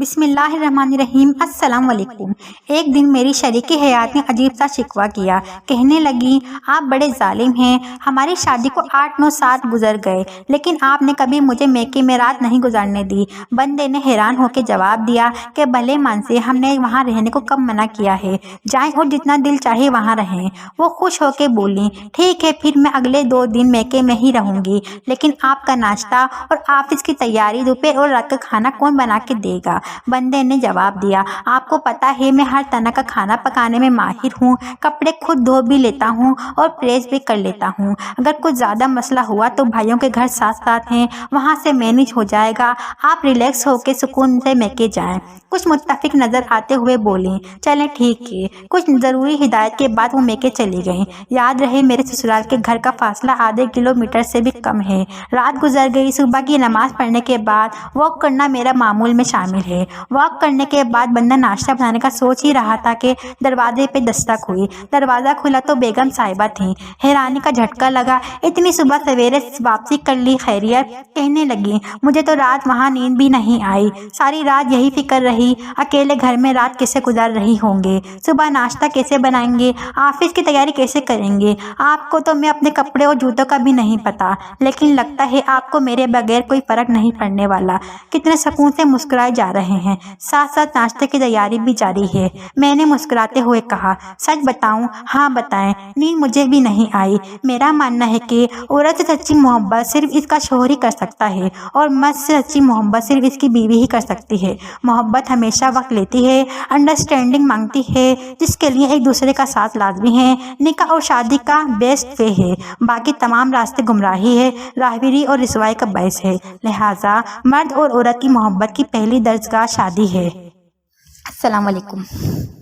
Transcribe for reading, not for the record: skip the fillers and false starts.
بسم اللہ الرحمن الرحیم۔ السلام علیکم۔ ایک دن میری شریک حیات نے عجیب سا شکوہ کیا۔ کہنے لگی، آپ بڑے ظالم ہیں، ہماری شادی کو 8-9 سال گزر گئے لیکن آپ نے کبھی مجھے میکے میں رات نہیں گزارنے دی۔ بندے نے حیران ہو کے جواب دیا کہ بھلے من سے، ہم نے وہاں رہنے کو کب منع کیا ہے، جائیں اور جتنا دل چاہے وہاں رہیں۔ وہ خوش ہو کے بولی، ٹھیک ہے پھر میں اگلے 2 دن میکے میں ہی رہوں گی، لیکن آپ کا ناشتہ اور آفس کی تیاری، دوپہر اور رات کا کھانا کون بنا کے دے گا؟ بندے نے جواب دیا، آپ کو پتا ہے میں ہر طرح کا کھانا پکانے میں ماہر ہوں، کپڑے خود دھو بھی لیتا ہوں اور پریس بھی کر لیتا ہوں۔ اگر کچھ زیادہ مسئلہ ہوا تو بھائیوں کے گھر ساتھ ساتھ ہیں، وہاں سے مینج ہو جائے گا، آپ ریلیکس ہو کے سکون سے میکے جائیں۔ کچھ متفق نظر آتے ہوئے بولیں، چلیں ٹھیک ہے۔ کچھ ضروری ہدایت کے بعد وہ میکے چلی گئیں۔ یاد رہے میرے سسرال کے گھر کا فاصلہ آدھے کلومیٹر سے بھی کم ہے۔ رات گزر گئی، صبح کی نماز پڑھنے کے بعد واک کرنا میرا معمول میں شامل ہے۔ واک کرنے کے بعد بندہ ناشتہ بنانے کا سوچ ہی رہا تھا کہ دروازے پہ دستک ہوئی۔ دروازہ کھلا تو بیگم صاحبہ تھیں۔ حیرانی کا جھٹکا لگا، اتنی صبح سویرے واپسی کر لی، خیریت؟ کہنے لگی، مجھے تو رات وہاں نیند بھی نہیں آئی، ساری رات یہی فکر رہی، اکیلے گھر میں رات کیسے گزار رہی ہوں گے، صبح ناشتہ کیسے بنائیں گے، آفس کی تیاری کیسے کریں گے۔ آپ کو تو میں اپنے کپڑے اور جوتوں کا بھی نہیں پتا، لیکن لگتا ہے آپ کو میرے بغیر کوئی فرق نہیں پڑنے والا۔ کتنے سکون سے مسکرائے جا رہے ہیں، ساتھ ساتھ ناشتے کی تیاری بھی جاری ہے۔ میں نے مسکراتے ہوئے کہا، سچ بتاؤں؟ ہاں بتائیں۔ نیند مجھے بھی نہیں آئی۔ میرا ماننا ہے کہ عورت سے سچی محبت صرف اس کا شوہر ہی کر سکتا ہے، اور مرد سے سچی محبت صرف اس کی بیوی ہی کر سکتی ہے۔ محبت ہمیشہ وقت لیتی ہے، انڈرسٹینڈنگ مانگتی ہے، جس کے لیے ایک دوسرے کا ساتھ لازمی ہے۔ نکاح اور شادی کا بیسٹ وے ہے، باقی تمام راستے گمراہی ہے، راہبری اور رسوائی کا باعث ہے۔ لہٰذا مرد اور عورت کی محبت کی پہلی درسگاہ شادی ہے۔ السلام علیکم۔